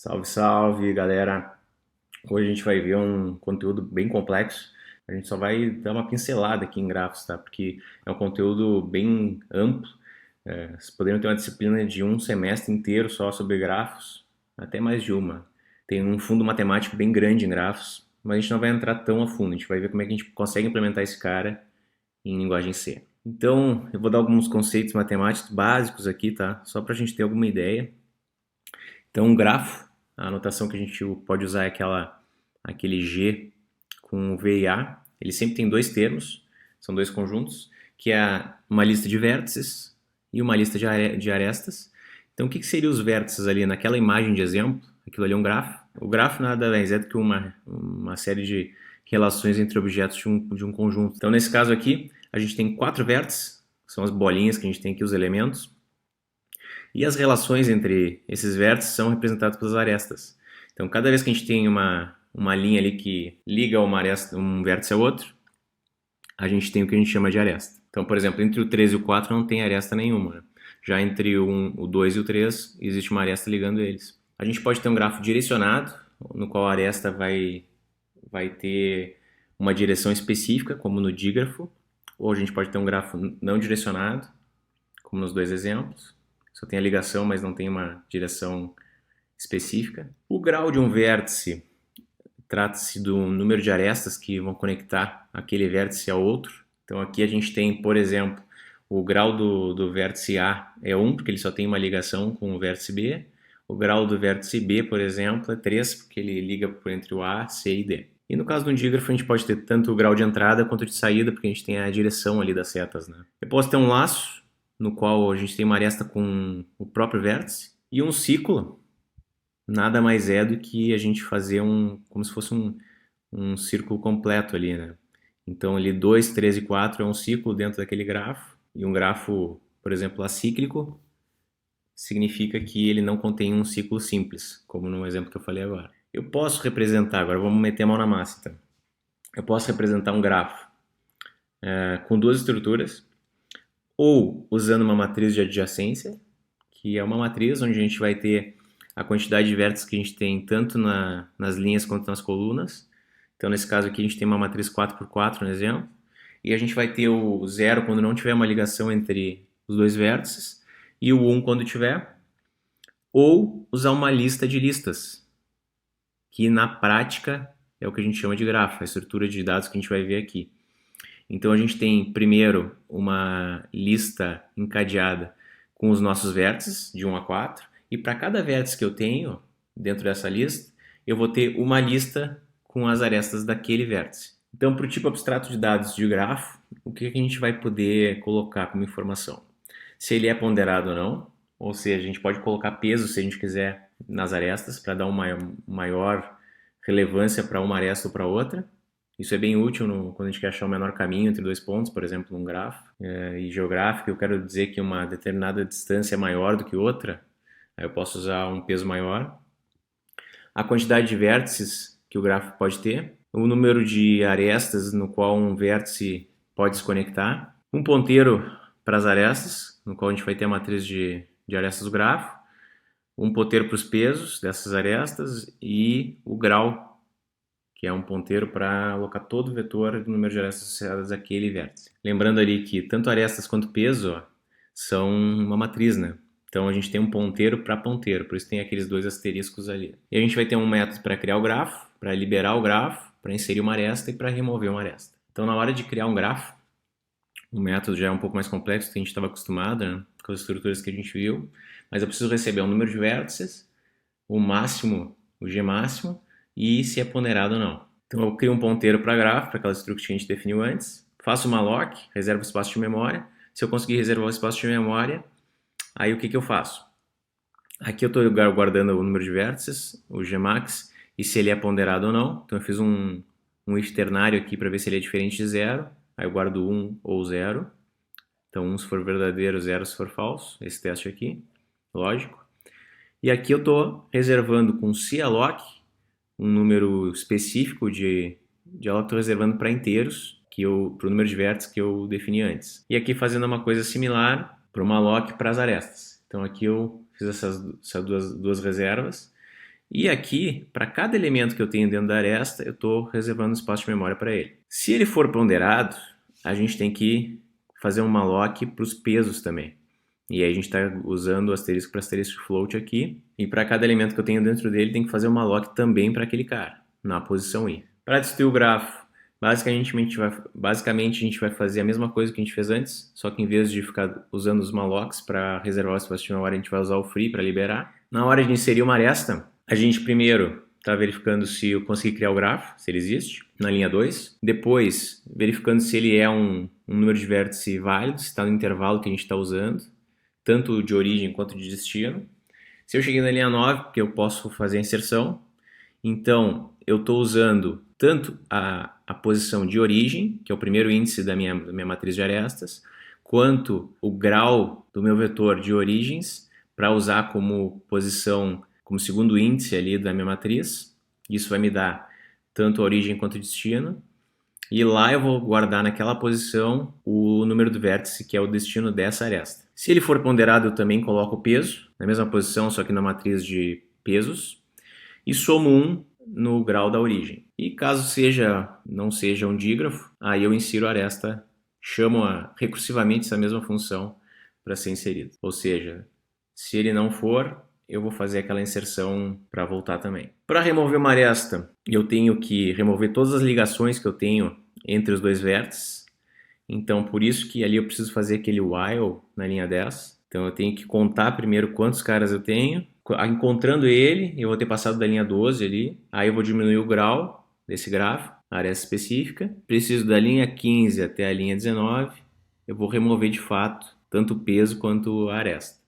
Salve, salve, galera! Hoje a gente vai ver um conteúdo bem complexo. A gente só vai dar uma pincelada aqui em grafos, tá? Porque é um conteúdo bem amplo. Vocês poderiam ter uma disciplina de um semestre inteiro só sobre grafos, até mais de uma. Tem um fundo matemático bem grande em grafos, mas a gente não vai entrar tão a fundo. A gente vai ver como é que a gente consegue implementar esse cara em linguagem C. Então, eu vou dar alguns conceitos matemáticos básicos aqui, tá? Só para a gente ter alguma ideia. Então, um grafo, a anotação que a gente pode usar é aquele G com V e A. Ele sempre tem dois termos, são dois conjuntos, que é uma lista de vértices e uma lista de arestas. Então, o que seriam os vértices ali naquela imagem de exemplo? Aquilo ali é um grafo. O grafo nada mais é do que uma série de relações entre objetos de um conjunto. Então, nesse caso aqui, a gente tem quatro vértices, são as bolinhas que a gente tem aqui, os elementos. E as relações entre esses vértices são representadas pelas arestas. Então, cada vez que a gente tem uma linha ali que liga um vértice ao outro, a gente tem o que a gente chama de aresta. Então, por exemplo, entre o 3 e o 4 não tem aresta nenhuma. Né? Já entre o 2 e o 3 existe uma aresta ligando eles. A gente pode ter um grafo direcionado, no qual a aresta vai ter uma direção específica, como no dígrafo, ou a gente pode ter um grafo não direcionado, como nos dois exemplos. Só tem a ligação, mas não tem uma direção específica. O grau de um vértice trata-se do número de arestas que vão conectar aquele vértice ao outro. Então aqui a gente tem, por exemplo, o grau do vértice A é 1, porque ele só tem uma ligação com o vértice B. O grau do vértice B, por exemplo, é 3, porque ele liga por entre o A, C e D. E no caso do dígrafo, a gente pode ter tanto o grau de entrada quanto de saída, porque a gente tem a direção ali das setas. Né? Eu posso ter um laço, no qual a gente tem uma aresta com o próprio vértice, e um ciclo nada mais é do que a gente fazer como se fosse um círculo completo ali, né? Então ali 2, 3 e 4 é um ciclo dentro daquele grafo, e um grafo, por exemplo, acíclico, significa que ele não contém um ciclo simples, como no exemplo que eu falei agora. Eu posso representar, agora vamos meter a mão na massa, então. Eu posso representar um grafo com duas estruturas, ou usando uma matriz de adjacência, que é uma matriz onde a gente vai ter a quantidade de vértices que a gente tem tanto nas linhas quanto nas colunas. Então, nesse caso aqui, a gente tem uma matriz 4x4 no exemplo, e a gente vai ter o zero quando não tiver uma ligação entre os dois vértices, e o 1 quando tiver, ou usar uma lista de listas, que na prática é o que a gente chama de grafo, a estrutura de dados que a gente vai ver aqui. Então a gente tem primeiro uma lista encadeada com os nossos vértices de 1 a 4, e para cada vértice que eu tenho dentro dessa lista, eu vou ter uma lista com as arestas daquele vértice. Então, para o tipo abstrato de dados de grafo, o que a gente vai poder colocar como informação? Se ele é ponderado ou não, ou seja, a gente pode colocar peso se a gente quiser nas arestas para dar uma maior relevância para uma aresta ou para outra. Isso é bem útil quando a gente quer achar o menor caminho entre dois pontos, por exemplo, num grafo. E geográfico, eu quero dizer que uma determinada distância é maior do que outra, aí eu posso usar um peso maior. A quantidade de vértices que o grafo pode ter, o número de arestas no qual um vértice pode se conectar, um ponteiro para as arestas, no qual a gente vai ter a matriz de arestas do grafo, um ponteiro para os pesos dessas arestas e o grau, que é um ponteiro para alocar todo o vetor do número de arestas associadas àquele vértice. Lembrando ali que tanto arestas quanto peso são uma matriz, né? Então a gente tem um ponteiro para ponteiro, por isso tem aqueles dois asteriscos ali. E a gente vai ter um método para criar o grafo, para liberar o grafo, para inserir uma aresta e para remover uma aresta. Então na hora de criar um grafo, o método já é um pouco mais complexo do que a gente estava acostumado, né? Com as estruturas que a gente viu, mas eu preciso receber um número de vértices, o máximo, o G máximo, e se é ponderado ou não. Então eu crio um ponteiro para grafo, para aquelas estruturas que a gente definiu antes, faço uma lock, reservo o espaço de memória. Se eu conseguir reservar o espaço de memória, aí o que eu faço? Aqui eu estou guardando o número de vértices, o Gmax, e se ele é ponderado ou não. Então eu fiz um if ternário aqui para ver se ele é diferente de zero. Aí eu guardo 1 ou 0. Então 1 se for verdadeiro, 0 se for falso. Esse teste aqui, lógico. E aqui eu estou reservando com CALOC um número específico de ela estou reservando para inteiros, para o número de vértices que eu defini antes. E aqui fazendo uma coisa similar para uma lock para as arestas. Então aqui eu fiz essas duas reservas E aqui, para cada elemento que eu tenho dentro da aresta, eu estou reservando espaço de memória para ele. Se ele for ponderado, a gente tem que fazer um malloc para os pesos também. E aí a gente está usando o asterisco para asterisco float aqui. E para cada elemento que eu tenho dentro dele, tem que fazer um malloc também para aquele cara, na posição i. Para destruir o grafo, basicamente a gente vai fazer a mesma coisa que a gente fez antes, só que em vez de ficar usando os mallocs para reservar o espaço de memória, a gente vai usar o free para liberar. Na hora de inserir uma aresta, a gente primeiro está verificando se eu consegui criar o grafo, se ele existe, na linha 2. Depois, verificando se ele é um número de vértice válido, se está no intervalo que a gente está usando, tanto de origem quanto de destino. Se eu cheguei na linha 9, porque eu posso fazer a inserção, então eu estou usando tanto a posição de origem, que é o primeiro índice da minha matriz de arestas, quanto o grau do meu vetor de origens para usar como posição, como segundo índice ali da minha matriz. Isso vai me dar tanto a origem quanto o destino. E lá eu vou guardar naquela posição o número do vértice, que é o destino dessa aresta. Se ele for ponderado, eu também coloco o peso, na mesma posição, só que na matriz de pesos, e somo 1 no grau da origem. E caso não seja um dígrafo, aí eu insiro a aresta, chamo recursivamente essa mesma função para ser inserido. Ou seja, se ele não for, eu vou fazer aquela inserção para voltar também. Para remover uma aresta, eu tenho que remover todas as ligações que eu tenho entre os dois vértices. Então, por isso que ali eu preciso fazer aquele while na linha 10. Então, eu tenho que contar primeiro quantos caras eu tenho. Encontrando ele, eu vou ter passado da linha 12 ali. Aí eu vou diminuir o grau desse grafo, a aresta específica. Preciso da linha 15 até a linha 19. Eu vou remover de fato tanto o peso quanto a aresta.